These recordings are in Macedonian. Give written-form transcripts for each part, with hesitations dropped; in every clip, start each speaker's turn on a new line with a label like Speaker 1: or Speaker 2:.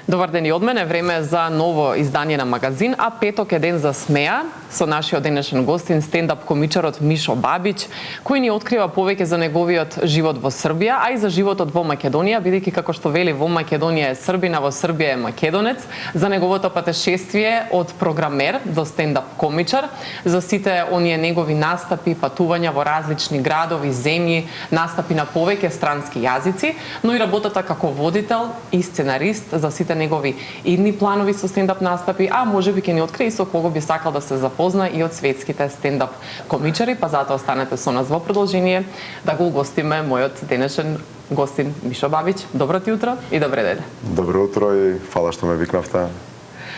Speaker 1: Добар ден и од мене, време за ново издание на магазин, а петок е ден за смеа со нашиот денешен гостин, стендап комичарот Мишо Бабич, кој ни открива повеќе за неговиот живот во Србија, а и за животот во Македонија, бидејќи како што вели во Македонија е србина, во Србија е македонец, за неговото патешествие од програмер до стендап комичар, за сите оние негови настапи, патувања во различни градови, земји, настапи на повеќе странски јазици, но и работата како водител и сценарист за сите негови идни планови со стендап настапи, а можеби ќе ни открие со кого би сакал да се запозна и од светските стендап комичари, па затоа останете со нас во продолжение да го угостиме мојот денешен гостин Мишо Бабич. Добро ти утро и добре ден.
Speaker 2: Добро утро и фала што ме викнавте.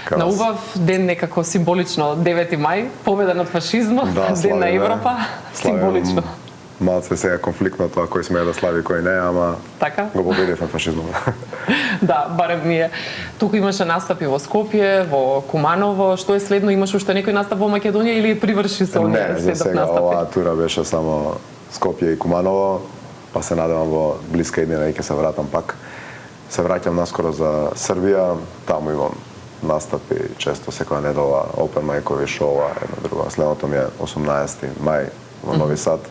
Speaker 1: На убав ден, некако символично, 9 мај, победа над фашизмот, ден на Европа, символично.
Speaker 2: Малце сега конфликтно тоа кој смее да слави, кој не, ама
Speaker 1: така?
Speaker 2: Го победивме фашизмот.
Speaker 1: Да, барем ние. Туку имаше настапи во Скопје, во Куманово. Што е следно? Имаш уште некој настап во Македонија или приврши со
Speaker 2: не, за сега
Speaker 1: настапи?
Speaker 2: оваа тура беше само Скопје и Куманово, па се надевам во блиска иднина и ќе се вратам пак. Се враќам наскоро за Србија, таму имам настапи често секоја недела, open мајкови шоуа, едно друго. Следното ми е 18 мај во Нови Сад.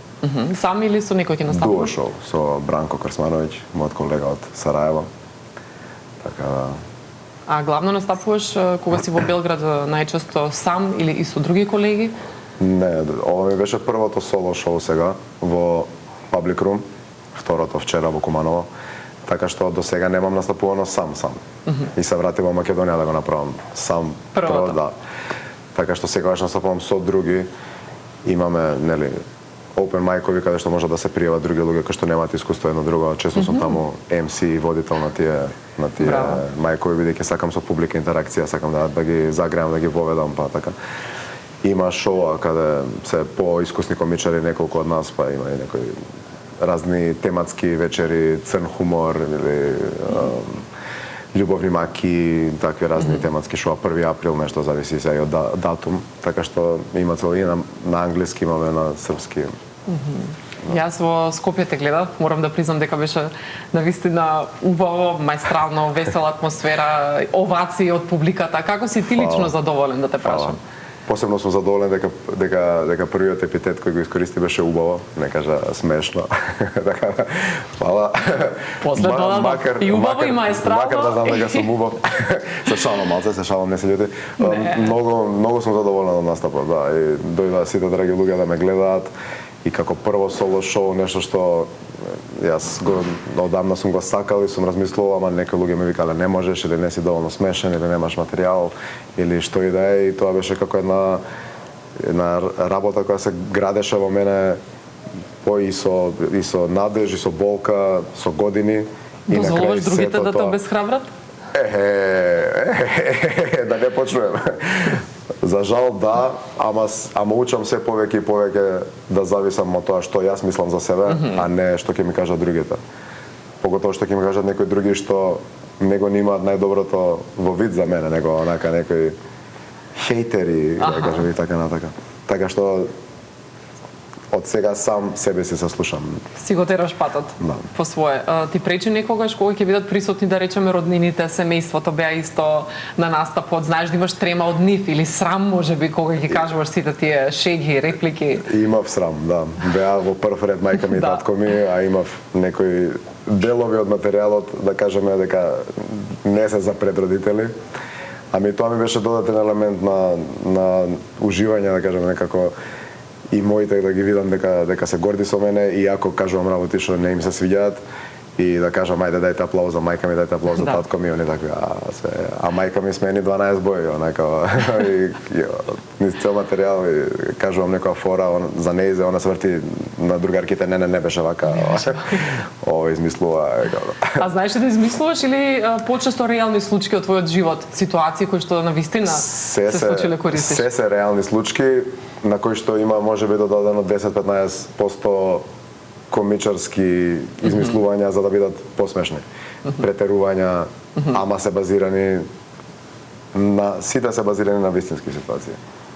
Speaker 1: Сам или со некој ќе настапува?
Speaker 2: Дуо шоу со Бранко Крсмановиќ, мојот колега од Сараево. Така да.
Speaker 1: А главно настапуваш кога си во Белград најчесто сам или и со други колеги?
Speaker 2: Не, ова ми беше првото соло шоу сега во Public Room, второто вчера во Куманово. Така што до сега немам настапувано сам. И се вратив во Македонија да го направам сам.
Speaker 1: Првото.
Speaker 2: Да. Така што секогаш настапувам со други. Имаме, нели, open мајкови каде што може да се пријават други луѓе кои што немаат искуство едно друго. Често сум таму MC и водител на тие мајкови, бидејќи сакам со публика интеракција, сакам да ги загреам, да ги воведам, па така. Има шоуа каде се поискусни комичари, неколку од нас, па има и некои разни тематски вечери, црн хумор или љубовни маки, такви разни тематски шоуа, 1 април, нешто зависи сега и од датум, така што има цело и на англиски, имаме на српски.
Speaker 1: Јас во Скопје те гледав, морам да признам дека беше навистина убаво, мајстрално, весела атмосфера, овации од публиката. Како си ти лично задоволен, да те прашам?
Speaker 2: Посебно сум задоволен дека првиот епитет кој го искористи беше убаво, не кажа смешно. Така, фала.
Speaker 1: После тоа и убаво и маестрално.
Speaker 2: Макар да знам дека сум убав. Се шалам малце, се шалам, не се љути. Многу сум задоволен од настапот, да. И дојдоа сите драги луѓе да ме гледаат и како прво соло шоу, нешто што јас одамна сум го сакал и сум размислувал, ама некои луѓе ми викале не можеш или не си доволно смешен или немаш материјал или што и да е, и тоа беше како една работа која се градеше во мене и со надеж, и со болка, со години.
Speaker 1: Дозволуваш другите да те обесхрабрат?
Speaker 2: Да не почнувам. За жал да, ама учам се повеќе и повеќе да зависам од тоа што јас мислам за себе, а не што ќе ми кажат другите. Поготово што ќе ми кажат некои други што него не имаат најдоброто во вид за мене, него онака некои хейтери, да кажем и така натака. Така што од сега сам себе си се слушам.
Speaker 1: Си го тераш патот по свое. Ти пречи некогаш кога ќе бидат присутни, да речеме, роднините, семејството, беа исто на настапот, знаеш да имаш трема од нив или срам можеби кога ќе кажуваш сите тие шеги, реплики?
Speaker 2: Имав срам, да. Беа во прв ред мајка ми и татко ми, а имав некои делови од материјалот, да кажеме дека не се за предродители. Ами тоа ми беше додатен елемент на уживање, да кажеме, некако и моите да ги видам дека се горди со мене, и ако кажувам работи што не им се свиѓаат, и да кажам ајде дајте аплауз за мајка ми, дајте аплауз за татко ми, они такви, а мајка ми смени 12 бои, онака, и низ цел материјал, и кажувам некоја фора за неизе, она се врти на другарките, не беше вака, ова измислува.
Speaker 1: А знаеш да измислуваш или почесто реални случаи од твојот живот, ситуации кои што навистина се случиле користиш?
Speaker 2: Се реални случаи, на кои што има можеби додадено 10-15% комичарски измислувања за да бидат посмешни. Претерувања, ама се базирани сите се базирани на вистински ситуации.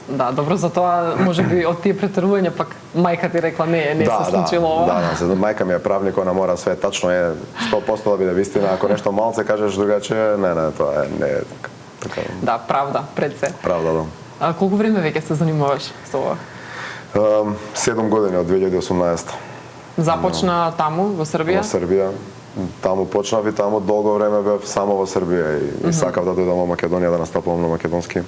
Speaker 1: Да, добро, затоа можеби од тие претерувања пак мајка ти рекла не се случило ова.
Speaker 2: Да, мајка ми е правник, она мора све тачно е 100% да биде вистина, ако нешто малце кажеш другаче, не, тоа не е така.
Speaker 1: Да, правда, пред се.
Speaker 2: Правда, да.
Speaker 1: А колку време веќе се занимаваш со ова?
Speaker 2: 7 години од 2018.
Speaker 1: Започна таму во Србија?
Speaker 2: Во Србија. Таму почнав и таму долго време бев само во Србија и сакав да дојдам во Македонија да настапувам на македонски.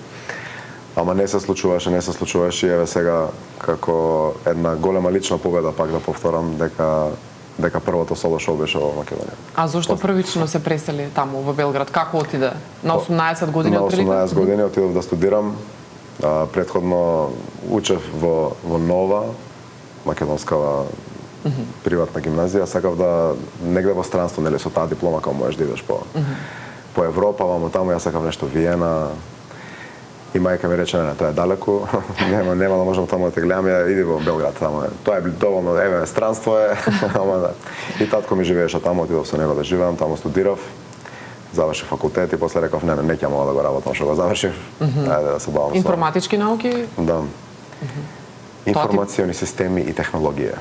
Speaker 2: Ама не се случуваше и еве сега како една голема лична победа пак да повторам дека првото соло шоу беше во Македонија.
Speaker 1: А зошто првично се пресели таму во Белград? Како отиде? На 18 години отприлика?
Speaker 2: На 18 години отидов да студирам. Претходно учев во Нова, македонскава приватна гимназија, сакав да негде во странство, нели со таа диплома кога можеш да идеш по Европа, вамо таму ја сакав нешто Виена. И мајка ми рече, не, тоа е далеку, нема да можам таму да те гледам, иди во Белград, таму е. Тоа е доволно, еве, странство е, ама да. И татко ми живееше таму, отидов со него да живеам, таму студирав, завршив факултет и после реков, не ќе мога да го работам што го завршив, ајде да се бавам со...
Speaker 1: Информатички науки?
Speaker 2: Да. Информациони системи и технологија.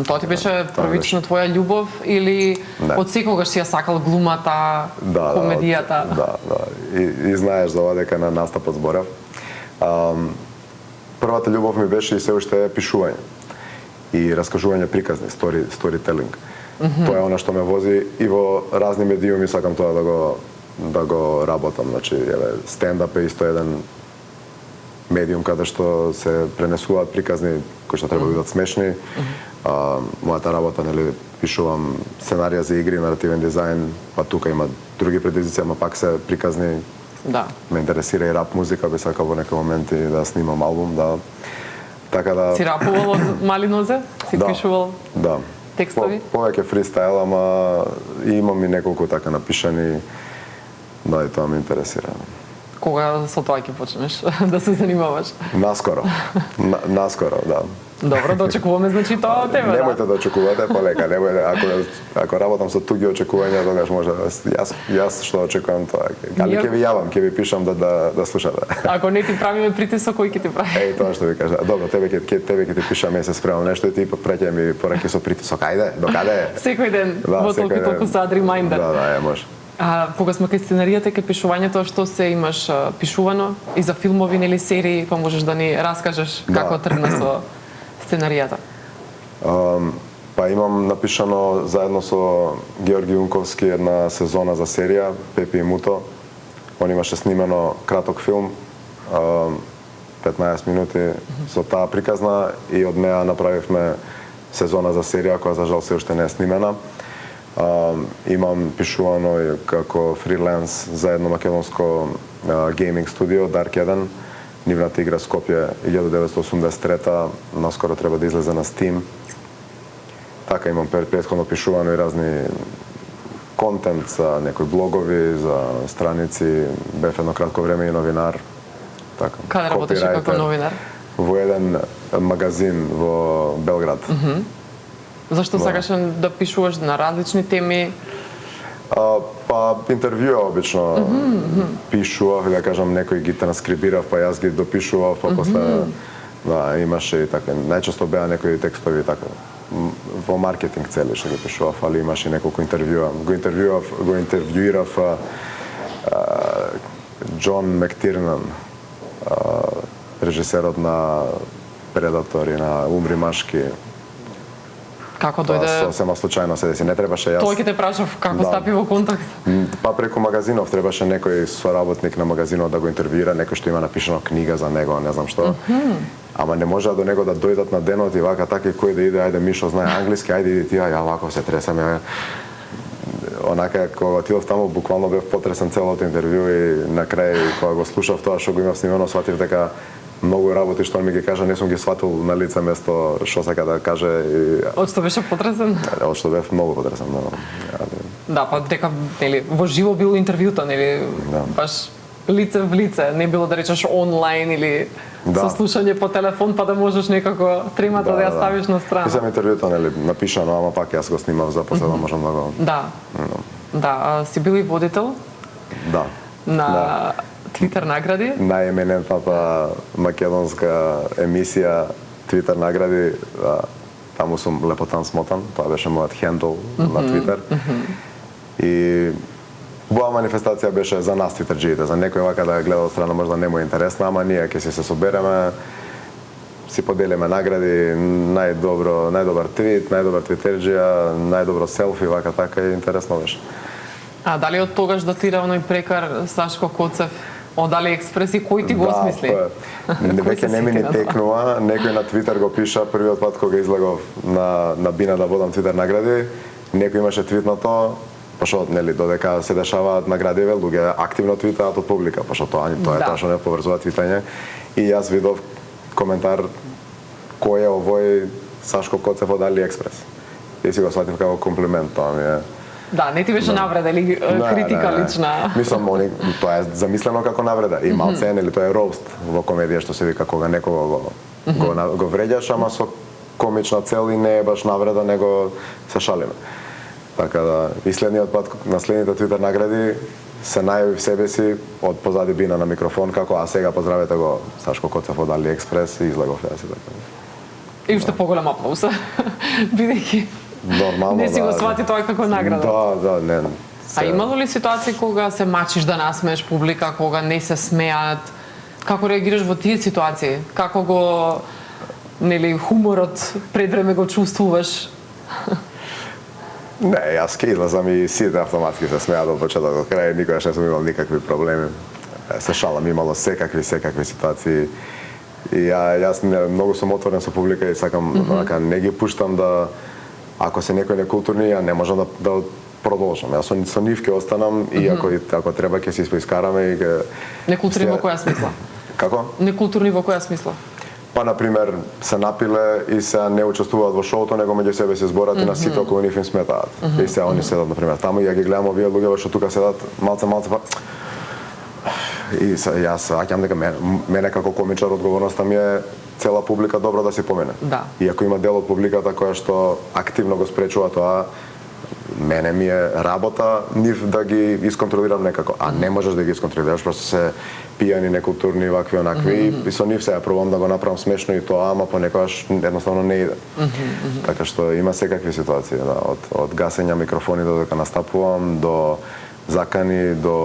Speaker 1: Тоа ти беше првично твоја љубов или од секогаш си ја сакал глумата, комедијата?
Speaker 2: Да. И знаеш за ова дека на настапот зборев. Првата љубов ми беше и се уште е пишување и раскажување приказни, storytelling. Тоа е она што ме вози и во разни медиуми, сакам тоа да го работам. Значи, еве, стендап е исто еден медиум каде што се пренесуваат приказни кои што треба да бидат смешни. Мојата работа, нели, пишувам сценарија за игри, наративен дизајн, па тука има други предизвици, ама пак се приказни.
Speaker 1: Да.
Speaker 2: Ме интересира и рап музика, би сакал во некои моменти да снимам албум, да. Така да...
Speaker 1: Си рапувал од мали нозе? Си пишувал текстови?
Speaker 2: Повеќе фристайл, ама имам и неколку така напишани, да, и тоа ме интересира.
Speaker 1: Кога со тоа ќе почнеш да се занимаваш?
Speaker 2: Наскоро, да.
Speaker 1: Добро, да очекуваме, значи, тоа од тебе,
Speaker 2: Немојте да очекувате, полека, немојте, ако работам со туги очекувања, тогаш може, јас што очекувам тоа, али ќе ви јавам, ќе ви пишам да слушате.
Speaker 1: Ако не ти правиме притисок, кој ќе ти прави?
Speaker 2: Тоа што ви кажа. Добро, тебе ќе ти пишам, се спремам нешто и ти праќај ми пораки со притисок. Ајде, докаде?
Speaker 1: Секој ден, во толку сад ремајндер.
Speaker 2: Да, може.
Speaker 1: А кога сме кај сценаријата, кај пишувањето, што се имаш пишувано и за филмови или серии, па можеш да ни раскажеш како тргна со сценаријата?
Speaker 2: Па имам напишано заедно со Георги Унковски една сезона за серија Пепи и Муто. Он имаше снимено краток филм, 15 минути со таа приказна и од неа направивме сезона за серија која за жал се уште не е снимена. Имам пишувано како фриленс за едно македонско гейминг студио, Dark 1. Нивната игра Скопје 1983, наскоро треба да излезе на Steam. Така имам претходно пишувано и разни контент за некои блогови, за страници. Бев едно кратко време и новинар. Така.
Speaker 1: Каде работеше како новинар?
Speaker 2: Во еден магазин во Белград.
Speaker 1: Зашто сакаше да пишуваш на различни теми?
Speaker 2: Па интервјуа обично пишував, да кажам, некој ги транскрибирав, па јас ги допишував, па после имаше и така. Најчесто беа некои текстови така во маркетинг цели што ги пишував, али имаше неколку интервјуа. Го интервјуирав Џон Мектирнан, режисерот на Предатор и на Умри машки.
Speaker 1: Како дојде?
Speaker 2: Сосема случајно се деси, не требаше јас.
Speaker 1: Тој ќе те прашав како стапи во контакт?
Speaker 2: Па преку магазинов требаше некој соработник на магазинот да го интервјуира, некој што има напишано книга за него, не знам што. Ама не може до него да дојдат на денот и вака така и кој да иде, ајде Мишо знае англиски, ајде иди ти, ја вако се тресам, онака кога отидов таму буквално бев потресен целото интервју и на крај кога го слушав тоа што го имав снимено, сватив дека многу работи што ми ги кажа, не сум ги сватил на лице место што сака да каже.
Speaker 1: Од што беше потресен?
Speaker 2: Од што бев многу потресен,
Speaker 1: да, па дека нели во живо било интервјуто, нели баш лице в лице, не било да речеш онлайн или со слушање по телефон, па да можеш некако тремата да ја ставиш на страна.
Speaker 2: И сам интервјуто нели напишано, ама пак јас го снимав за после да можам да го.
Speaker 1: Да, си бил и водител?
Speaker 2: Да.
Speaker 1: На Твитер награди?
Speaker 2: Најеменентната македонска емисија Твитер награди, таму сум Лепотан смотан, тоа беше мојот хендл на Твитер. И убава манифестација беше за нас твитерџиите, за некој вака да гледа од страна можда не му е интересна, ама ние ќе се собереме, си поделиме награди, најдобар твит, најдобар твитерџија, најдобро селфи, вака така и интересно беше.
Speaker 1: А дали од тогаш датира оној прекар Сашко Коцев од AliExpress и кој ти го осмисли?
Speaker 2: Веќе не ми ни текнува, некој на Твитер го пиша првиот пат кога излегов на Бина да водам Твитер награди, некој имаше твитнато, пошто нели додека се дешаваат наградиве, луѓе активно твитаат од публика, пошто тоа е тоа што не поврзува твитање. И јас видов коментар кој е овој Сашко Коцев од AliExpress. И си го сватив како комплимент, тоа ми е.
Speaker 1: Да, не ти беше навреда или критика лична?
Speaker 2: Мислам, тоа е замислено како навреда. И малце нели тоа е роуст во комедија што се вика кога некого го вреѓаш, ама со комична цел и не е баш навреда, него се шалиме. Така да, и следниот пат на следните Твитер награди се најавив себе си од позади Бина на микрофон како а сега поздравете го Сашко Коцев од AliExpress и излегов јас и така.
Speaker 1: И уште поголем аплауз. Бидејќи
Speaker 2: нормално
Speaker 1: не си го свати тоа како награда.
Speaker 2: Да, не.
Speaker 1: А имало ли ситуации кога се мачиш да насмееш публика, кога не се смеат? Како реагираш во тие ситуации? Како го нели хуморот пред време го чувствуваш?
Speaker 2: Не, јас ке излазам и сите автоматски се смеат од почеток до крај, никогаш не сум имал никакви проблеми. Се шалам, имало секакви ситуации. И јас многу сум отворен со публика и сакам не ги пуштам да ако се некој некултурни, ја не можам да продолжам. Јас со нив ќе останам и ако треба ќе се испоискараме и ќе
Speaker 1: Некултурни во која смисла?
Speaker 2: Како?
Speaker 1: Некултурни во која смисла?
Speaker 2: Па на пример се напиле и се не учествуваат во шоуто, него меѓу себе се зборат и на сите околу нив им сметаат. И се они седат на пример таму и ја ги гледам овие луѓе што тука седат малце па и јас аќам дека мене како комичар одговорноста ми е цела публика добро да си помене.
Speaker 1: Да.
Speaker 2: И ако има дел од публиката која што активно го спречува тоа, мене ми е работа нив да ги исконтролирам некако, а не можеш да ги исконтролираш, просто се пијани, некултурни, вакви, онакви, и со нив се пробам да го направам смешно и тоа, ама понекогаш едноставно не иде. Така што има секакви ситуации, да, од гасење микрофони додека настапувам, до закани, до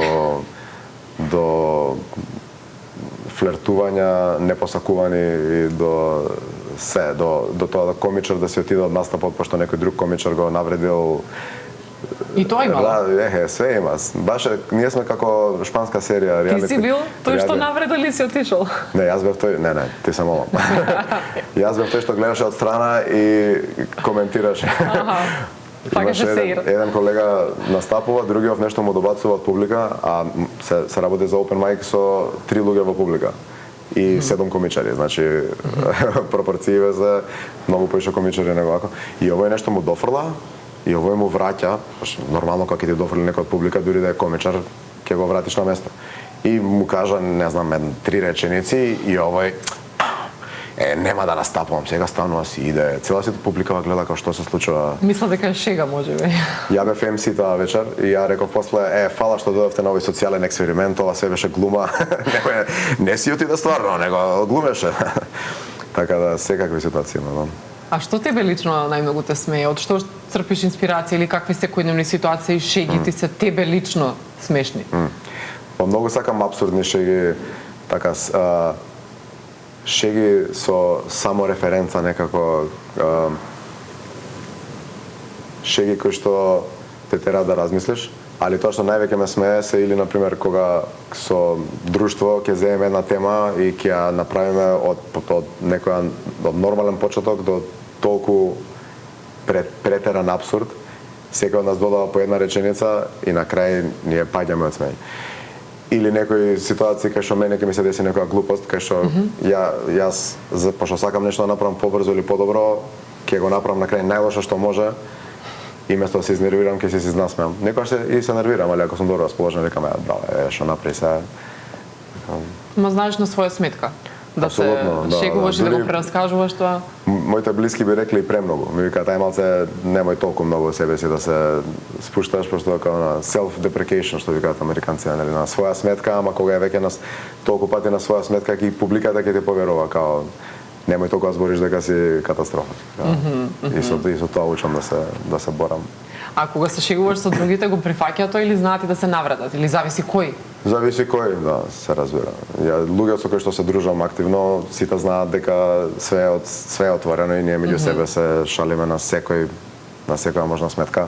Speaker 2: флертувања, непосакувани и до тоа да комичар да се отиде од настапот пошто некој друг комичар го навредил.
Speaker 1: И тоа имало?
Speaker 2: Све има. Баш ние сме како шпанска серија.
Speaker 1: Ти си бил тој што навредил или си отишол?
Speaker 2: Не, јас бев тој. Не, ти се молам. Јас бев тој што гледаше од страна и коментираше.
Speaker 1: Имаше
Speaker 2: еден колега настапува, другиот нешто му добацува од публика, а се работи за open mic со 3 луѓе во публика и 7 комичари, значи пропорцииве за многу поише комичари него вако. И овој нешто му дофрла и овој му враќа, нормално кога ќе ти дофрли некој од публика, дури да е комичар, ќе го вратиш на место. И му кажа, не знам, 3 реченици и овој нема да настапувам, сега станува си иде. Цела сите публика гледа како што се случува.
Speaker 1: Мисла дека е шега, можеби.
Speaker 2: Ја бев MC таа вечер и ја реков после, фала што дојдовте на овој социјален експеримент, ова се беше глума. Не си отиде стварно, него глумеше. Така да, секакви ситуации има.
Speaker 1: А што тебе лично најмногу те смее? Од што црпиш инспирација или какви секојдневни ситуации шеги ти се тебе лично смешни?
Speaker 2: Па многу сакам апсурдни шеги, така шеги со само референца некако, шеги кои што те тера да размислиш, али тоа што највеќе ме смее се или на пример кога со друштво ќе земеме една тема и ќе ја направиме од некој од нормален почеток до толку претеран апсурд, секој од нас додава по една реченица и на крај ние паѓаме од смеј. Или некои ситуации кај што мене ќе ми се деси некоја глупост, кај што јас пошто сакам нешто да направам побрзо или подобро, ќе го направам на крај најлошо што може и место да се изнервирам, ќе се изнасмеам. Некогаш се нервирам, али ако сум добро расположен, рекам, браво, што направи се.
Speaker 1: Ма знаеш на своја сметка? Да се
Speaker 2: Апсолутно, да,
Speaker 1: шегуваш и да
Speaker 2: дури-
Speaker 1: го прераскажуваш тоа?
Speaker 2: Моите блиски би рекли и премногу. Ми викаат ај малце немој толку многу од себе си да се спушташ, пошто како на self-deprecation што викаат американците, нели, на своја сметка, ама кога е веќе на толку пати на своја сметка ќе публиката ќе ти поверува као немој толку да збориш дека си катастрофа. И со тоа учам да се борам.
Speaker 1: А кога се шегуваш со другите, го прифаќаат тоа или знаат и да се навредат? Или зависи кој?
Speaker 2: Зависи кој, да, се разбира. Луѓе со кои што се дружам активно, сите знаат дека све е отворено и ние меѓу себе се шалиме на секоја можна сметка.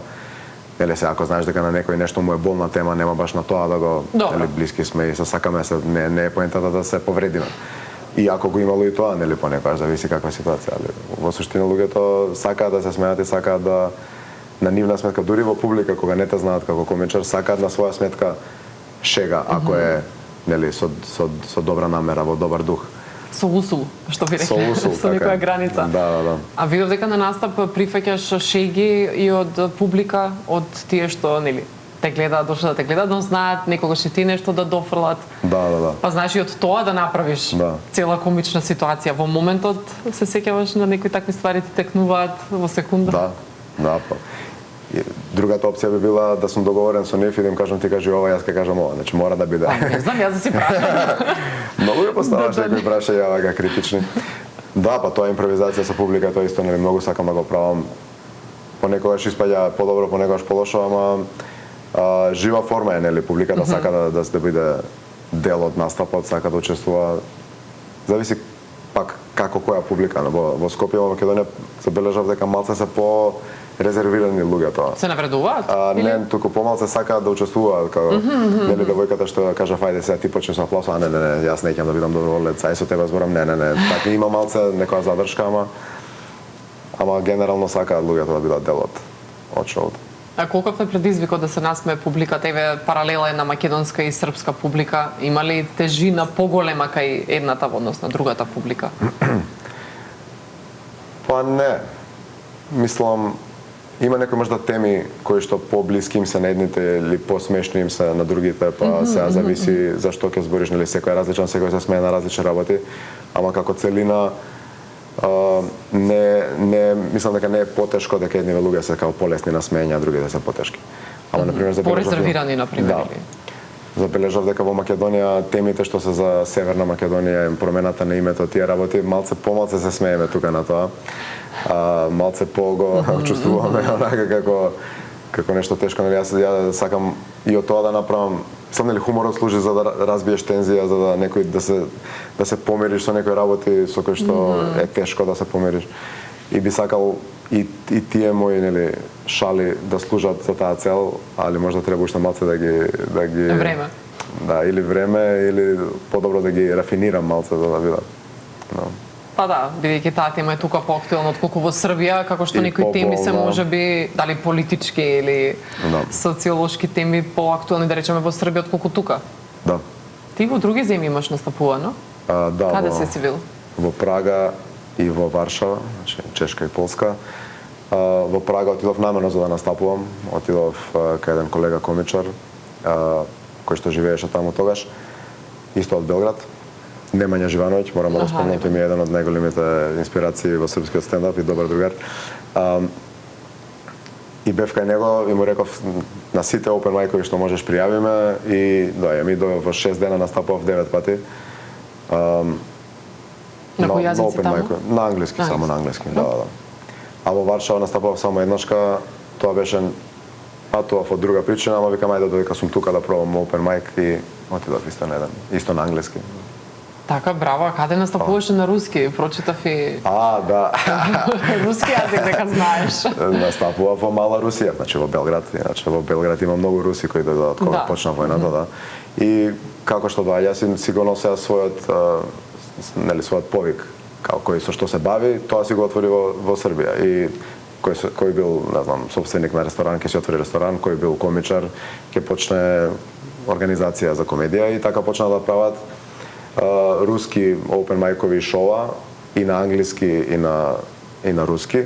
Speaker 2: Или се ако знаеш дека на некој нешто му е болна тема, нема баш на тоа да го или блиски сме и се сакаме се не е поентата да се повредиме. И ако го имало и тоа, нели понекогаш зависи каква ситуација, али во суштина луѓето сакаат да се смеат и сакаат да на нивна сметка, дури во публика кога не те знаат како комичар, сакаат на своја сметка шега, ако е нели со добра намера, во добар дух.
Speaker 1: Со усул, што би рекли,
Speaker 2: Со усул,
Speaker 1: со некоја граница.
Speaker 2: Да.
Speaker 1: А видов дека на настап прифаќаш шеги и од публика, од тие што нели те гледаат, дошли да те гледаат, но знаат некогаш и ти нешто да дофрлат.
Speaker 2: Да.
Speaker 1: Па знаеш и од тоа да направиш цела комична ситуација. Во моментот се сеќаваш на некои такви ствари ти текнуваат во секунда.
Speaker 2: Да, па. Другата опција би била да сум договорен со нив и да им кажам ти кажи ова, јас ќе кажам ова. Значи мора да биде.
Speaker 1: Не знам, јас да си прашам.
Speaker 2: Многу ја поставаш некои прашања вака критични. Да, па тоа е импровизација со публика, тоа исто нели многу сакам да го правам. Понекогаш испаѓа подобро, понекогаш полошо, ама жива форма е, нели, публиката сака да биде дел од настапот, сака да учествува. Зависи пак како која публика. Во Скопје, во Македонија забележав дека малце се по резервирани луѓето.
Speaker 1: Се навредуваат?
Speaker 2: Не, туку помалце сакаат да учествуваат, како нели девојката што кажа ајде сега ти почнеш со аплауз, не, јас не ќе да бидам доброволец, ај со тебе зборам, не. Така има малце некоја задршка, ама генерално сакаат луѓето да бидат дел од шоуто.
Speaker 1: А колков е предизвикот да се насмее публиката? Еве паралела е на македонска и српска публика. Има ли тежина поголема кај едната во однос на другата публика?
Speaker 2: Па не. Мислам, има некои можда теми кои што поблиски им се на едните или посмешни им се на другите, па сега зависи зашто ќе збориш, нели секој е различен, секој се смее на различни работи, ама како целина не мислам дека не е потешко дека едни луѓе се како полесни на смеење, а другите се потешки. Ама например
Speaker 1: порезервирани например.
Speaker 2: Забележав дека во Македонија темите што се за Северна Македонија, промената на името, тие работи малце помалце се смееме тука на тоа. Малце го чувствуваме онака како нешто тешко, нели јас сакам и од тоа да направам. Мислам, нели хуморот служи за да разбиеш тензија, за да некој да се помириш со некои работи со кои што е тешко да се помириш. И би сакал и тие мои нели шали да служат за таа цел, али можда треба уште малце да ги
Speaker 1: време.
Speaker 2: Да, или време или подобро да ги рафинирам малце за да бидат.
Speaker 1: Па да, бидејќи таа тема е тука поактуелна отколку во Србија, како што некои теми се можеби дали политички или социолошки теми поактуелни, да речеме, во Србија отколку тука.
Speaker 2: Да.
Speaker 1: Ти во други земји имаш настапувано?
Speaker 2: Да.
Speaker 1: Каде се си бил?
Speaker 2: Во Прага и во Варшава, значи Чешка и Полска. Во Прага отидов намерно за да настапувам. Отидов кај еден колега комичар кој што живееше таму тогаш, исто од Белград. Немања Живановиќ, морам да го спомнам, тој ми е еден од најголемите инспирации во српскиот стендап и добар другар. И бев кај него и му реков на сите open mic-ови што можеш пријавиме и дојдов во 6 дена, настапував 9 пати.
Speaker 1: На кој јазици таму?
Speaker 2: На англиски, само на англиски, да. А во Варшава настапував само еднашка, тоа беше патував од друга причина, ама викам ајде додека сум тука да пробам open mic и отидов исто на еден, исто на англиски.
Speaker 1: Така, браво, а каде настапуваше на руски? Прочитав и...
Speaker 2: Да.
Speaker 1: Руски јазик дека знаеш.
Speaker 2: Настапував во Мала Русија, значи во Белград. Иначе во Белград има многу руси кои дојдоа кога почна војната, да. И како што доаѓа, си го носеа својот повик, кој со што се бави, тоа си го отвори во Србија. И кој бил, не знам, собственик на ресторан, ќе си отвори ресторан, кој бил комичар, ќе почне организација за комедија и така почна да прават руски open mic-ови шоуа и на англиски и на руски.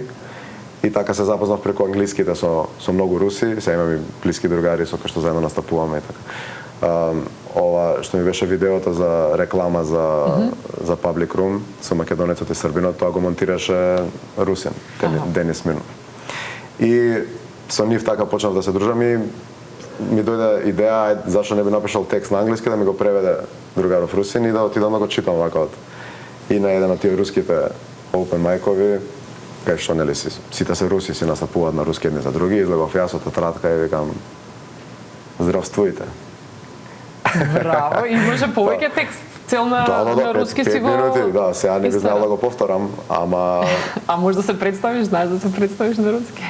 Speaker 2: И така се запознав преку англиските со многу руси, сега имам и блиски другари со кои што заедно настапуваме и така. ова што ми беше видеото за реклама за Public Room со македонецот и србинот, тоа го монтираше русин, Денис Минов. И со нив така почнав да се дружам и ми дојде идеја зашто не би напишал текст на англиски да ми го преведе другаров русин и да отидам да го читам вака и на еден од тие руските open mic-ови, кај што нели сите се руси, си настапуваат на руски едни за други, излегов јас од тетрадка и викам здравствуйте.
Speaker 1: Браво, и може повеќе текст цел на руски си го...
Speaker 2: 5 минути, да, сега не би знал да го повторам, ама...
Speaker 1: А може да се представиш, знаеш да се представиш на руски?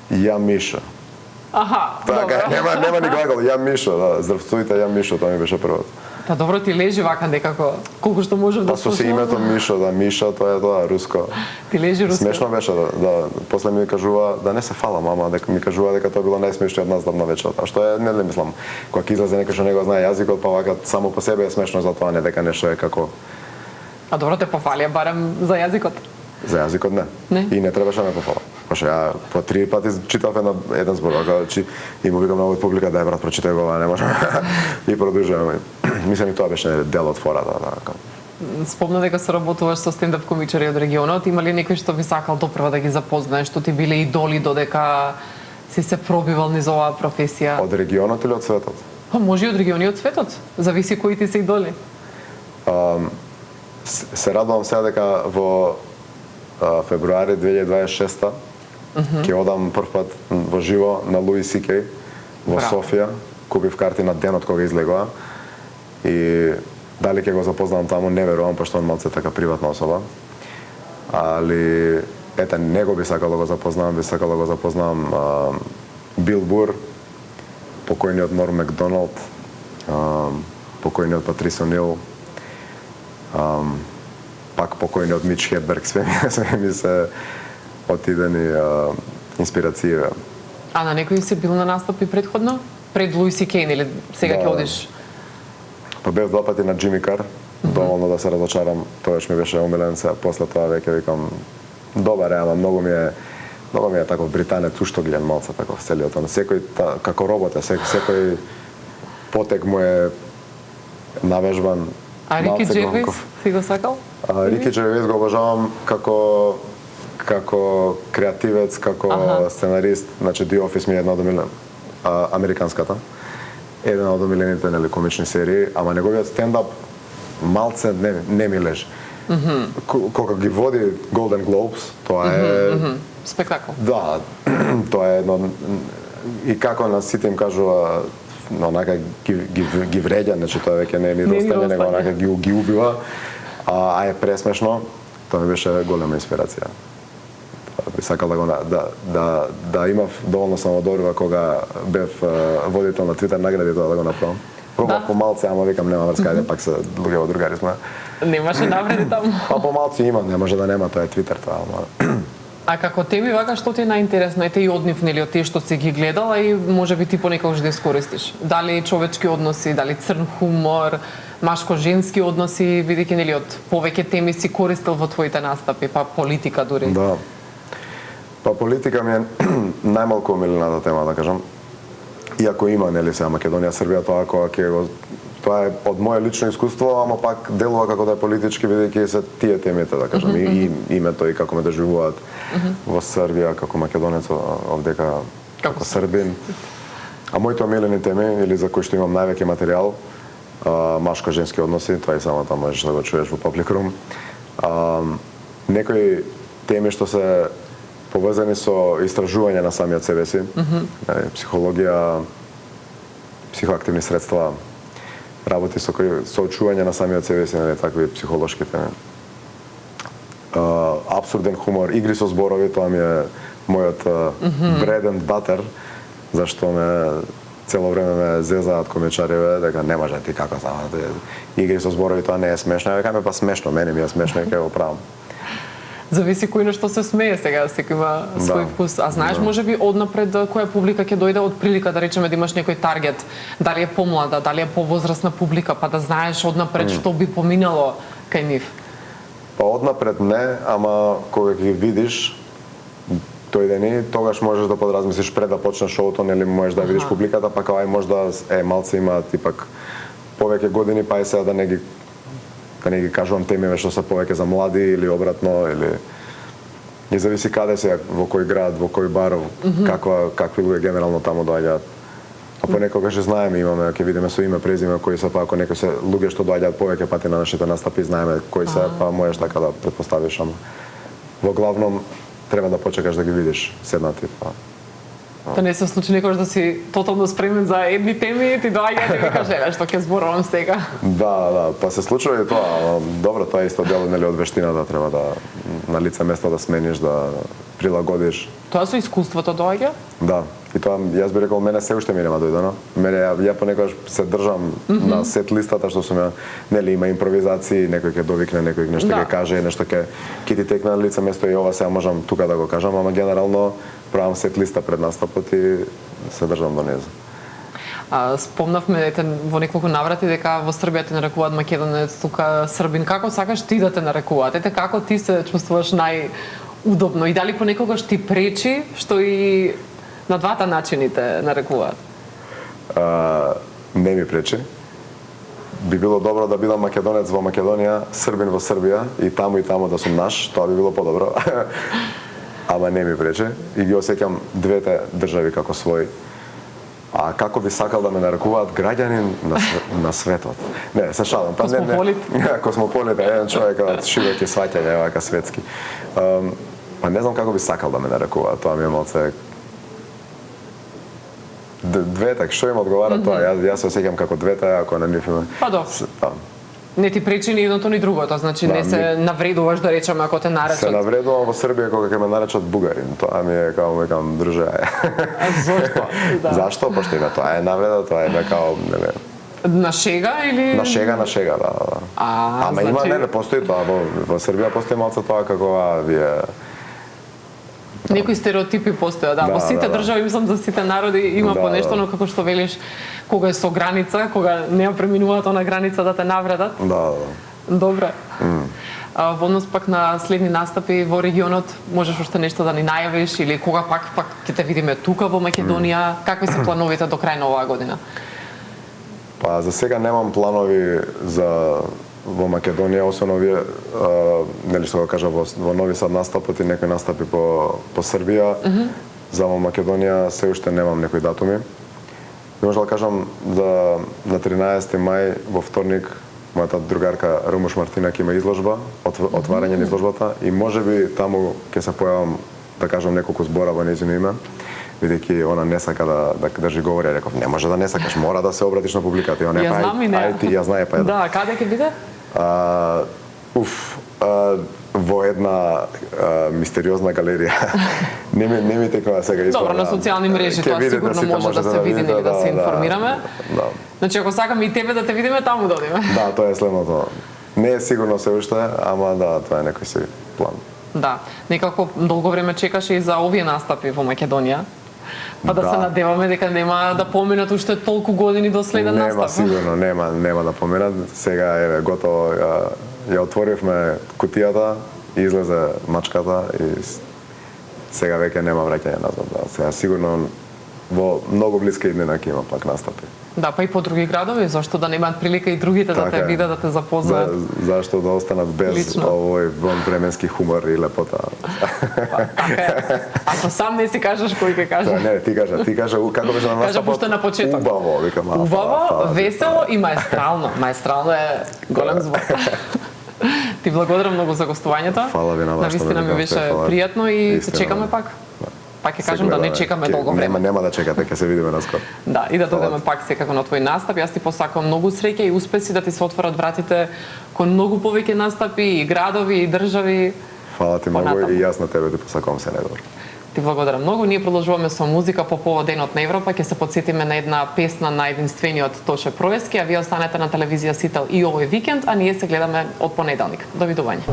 Speaker 2: Ја Миша.
Speaker 1: Аха,
Speaker 2: така,
Speaker 1: добро.
Speaker 2: нема ни глагол, ја Мишо, да, здравствуйте, ја Мишо, тоа ми беше првото.
Speaker 1: Та добро ти лежи вака некако, колку што можев да
Speaker 2: слушам. Па со се името Мишо, да, Миша, тоа е тоа, руско.
Speaker 1: Ти лежи руско.
Speaker 2: Смешно беше, да, после ми кажува, да не се фалам, ама дека ми кажува дека тоа било најсмешниот настап на вечерот. А што е, не мислам, кога излезе некој што не го знае јазикот, па вака само по себе е смешно за тоа, не дека нешто е како...
Speaker 1: А добро те пофалија барем за јазикот?
Speaker 2: За јазикот не. И не требаше да ме пофала. Пошто ја по 3 пати читав еден збор, и му викам на овој публика, дај брат, прочитај го, не може. И продолжуваме. Мислам и тоа беше дел од фората, така.
Speaker 1: Спомна дека се работуваш со стендап комичари од регионот, има ли некој што би сакал допрва да ги запознаеш, што ти биле идоли додека си се пробивал низ оваа професија?
Speaker 2: Од регионот или од светот?
Speaker 1: Па може и од региони од светот, зависи кои ти се идоли.
Speaker 2: Се радувам сега дека во февруари 2026 ќе одам прв пат во живо на Луи Сикеј во Софија. Купив карти на денот кога излегоа и дали ќе го запознавам таму, не верувам, пошто он малце така приватна особа. Али ете, него би сакал да го запознавам, Бил Бур, покојниот Норм Макдоналд, покојниот Патрис О'Нил, пак покојниот Мич Хедберг, све ми се отидени инспирации.
Speaker 1: А на некој си бил на настапи предходно? Пред Луи Сикеј или сега ќе одиш?
Speaker 2: Па бев 2 пати на Джими Кар, доволно да се разочарам, тоаш ми беше омилен, се после тоа веќе викам добар е, ама многу ми е таков британец уштоглен малце таков целиот, секој како робот е, секој потек му е навежбан.
Speaker 1: А Рики Джервис си го сакал?
Speaker 2: Рики Джервис го обожавам како креативец, како сценарист, значи The Office ми е една од американската. Една од омилените нели комични серии, ама неговиот стендап малце не ми лежи. Кога ги води Golden Globes, тоа е
Speaker 1: спектакл.
Speaker 2: Да, тоа е едно и како на сите им кажува онака ги вреѓа, значи тоа веќе не е ни достање, него онака ги убива, а е пресмешно. Тоа ми беше голема инспирација. Би сакал да имав доволно самодорива кога бев водител на Твитер награди тоа да го направам. Пробав помалце, ама викам нема врска, ајде пак се луѓе другари сме.
Speaker 1: Немаше навреди таму?
Speaker 2: Па помалце има, не може да нема, тоа е Твитер тоа, ама...
Speaker 1: А како теми вака што ти е најинтересно? Ете и од нив, нели, од тие што си ги гледала и можеби ти понекогаш да искористиш. Дали човечки односи, дали црн хумор, машко-женски односи, бидејќи нели од повеќе теми си користел во твоите настапи, па политика дури.
Speaker 2: Да. Па политика ми е најмалку омилената тема, да кажам. Иако има, нели сега Македонија, Србија, тоа е од моје лично искуство, ама пак делува како да е политички, бидејќи се тие темите, да кажам, и името и како ме доживуваат во Србија, како македонец, овдека како србин. А моите омилени теми, или за кои што имам највеќе материјал, машко-женски односи, тоа и само таму можеш да го чуеш во Public Room. Некои теми што се поврзани со истражување на самиот себе си, психологија, психоактивни средства, работи со очување на самиот себе си, такви психолошки теми. Абсурден хумор, игри со зборови, тоа ми е мојот bread and butter, зашто цело време ме зезаат комичариве, дека не може ти како само игри со зборови, тоа не е смешно, векаме па смешно, мене ми е смешно и ќе го правам.
Speaker 1: Зависи кој на што се смее сега, секој има свој вкус. А знаеш можеби однапред која публика ќе дојде од прилика да речеме да имаш некој таргет, дали е помлада, дали е повозрасна публика, па да знаеш однапред што би поминало кај нив?
Speaker 2: Па однапред не, ама кога ги видиш, тој ден и тогаш можеш да подразмислиш пред да почне шоуто, нели можеш да видиш публиката, па кај можда малце има типак повеќе години, па сега да не ги кажувам темиве што се повеќе за млади или обратно, или не зависи каде се, во кој град, во кој бар, какви луѓе генерално таму доаѓаат. А понекогаш знаеме, имаме, ќе видиме со име, презиме кои се, па ако некои се луѓе што доаѓаат повеќе пати на нашите настапи, знаеме кои се, па можеш така да претпоставиш, ама во главном треба да почекаш да ги видиш седнати, па.
Speaker 1: Да не се случи некојаш да си тотално спремен за едни теми, ти доаѓаат и викаш, еве што ќе зборувам сега.
Speaker 2: Да, па се случува и тоа, ама добро, тоа е исто дел нели од вештината, треба да на лице место да смениш, да прилагодиш.
Speaker 1: Тоа со искуството доаѓа?
Speaker 2: Да, и тоа јас би рекол мене се уште ми нема дојдено. Мене ја понекогаш се држам на сет листата што сум ја, нели има импровизации, некој ќе довикне, некој нешто ќе каже, нешто ќе ти текне на лице место и ова сега можам тука да го кажам, ама генерално правам сет листа пред настапот и се држам до неза.
Speaker 1: Спомнавме во неколку наврати дека во Србија те нарекуваат македонец, тука србин. Како сакаш ти да те нарекуваат? Како ти се чувствуваш удобно и дали понекогаш ти пречи што и на двата начини те нарекуваат?
Speaker 2: Не ми пречи. Би било добро да бидам македонец во Македонија, србин во Србија и таму да сум наш, тоа би било подобро. Ама не ми пречи и ги осеќам двете држави како свој. А како би сакал да ме нарекуваат граѓанин на светот? Не, се шалам.
Speaker 1: Космополит?
Speaker 2: Космополит, еден човек од широки сваќања, вака светски. Па не знам како би сакал да ме нарекуваат, тоа ми е малце... Двете, што им одговара тоа? Јас се осеќам како двете, ако на нив име...
Speaker 1: Па до. Не ти пречи ни едното ни другото, значи не се навредуваш да речеме ако те наречат.
Speaker 2: Се навредувам во Србија кога ќе ме наречат бугарин. Тоа ми е као мекам друже.
Speaker 1: Зошто?
Speaker 2: Зашто? Пошто име тоа е навреда, тоа е као неле.
Speaker 1: На шега или
Speaker 2: на шега, да. Ама има неле постои тоа во Србија постои малце тоа како вие
Speaker 1: некои стереотипи постојат, да. Во сите држави, мислам за сите народи има по нешто, но како што велиш, кога е со граница, кога не ја преминуваат она граница да те навредат.
Speaker 2: Да.
Speaker 1: Добре. Во однос пак на следни настапи во регионот, можеш уште нешто да ни најавиш или кога пак ќе те видиме тука во Македонија? Какви се плановите до крај на оваа година?
Speaker 2: Па за сега немам планови во Македонија, освен овие, нели што го кажа, во Нови Сад настапот и некои настапи по Србија. За во Македонија се уште немам некои датуми. Може да кажам да на 13 мај во вторник мојата другарка Румуш Мартинак има изложба, отварање на изложбата и можеби таму ќе се појавам да кажам неколку збора во нејзино име. Бидејќи она не сака да жи говори, реков не може да не сакаш, мора да се обратиш на публиката. И она ај ти ја знае па.
Speaker 1: Да, каде ќе биде?
Speaker 2: Во една мистериозна галерија. Не ми текнува сега избор.
Speaker 1: Добро, на социјални мрежи тоа сигурно може да се види и да се информираме. Значи ако сакаме и тебе да те видиме, таму да одиме.
Speaker 2: Да, тоа е следното. Не е сигурно се уште, ама да, тоа е некој си план.
Speaker 1: Да, некако долго време чекаше и за овие настапи во Македонија. Па да се надеваме дека нема да поминат уште толку години до следен настап.
Speaker 2: Нема сигурно, нема да поминат. Сега еве готово ја отворивме кутијата, излезе мачката и сега веќе нема враќање назад. Да. Сега сигурно во многу блиска иднина ќе има пак настапи.
Speaker 1: Да, па и по други градови, зашто да немаат прилика и другите да те видат, да те запознаат.
Speaker 2: Зашто да останат без овој временски хумор и лепота.
Speaker 1: Ако сам не си кажеш, кој ќе каже?
Speaker 2: Не, ти кажа, како беше на настапот?
Speaker 1: Кажа на почеток.
Speaker 2: Убаво, викам.
Speaker 1: Убаво, весело и маестрално. Маестрално е голем збор. Ти благодарам многу за гостувањето.
Speaker 2: Фала ви на вас.
Speaker 1: Навистина ми беше пријатно и се чекаме пак. Пак ќе кажам да не чекаме долго време.
Speaker 2: Нема да чекате, ќе се видиме наскоро.
Speaker 1: Да, и да дојдеме пак секако на твој настап. Јас ти посакувам многу среќа и успеси да ти се отворат вратите кон многу повеќе настапи и градови и држави.
Speaker 2: Фала ти многу и јас на тебе ти посакувам се најдобро.
Speaker 1: Ти благодарам многу. Ние продолжуваме со музика по повод Денот на Европа. Ќе се потсетиме на една песна на единствениот Тоше Проески, а вие останете на телевизија Сител и овој викенд, а ние се гледаме од понеделник. Довидување.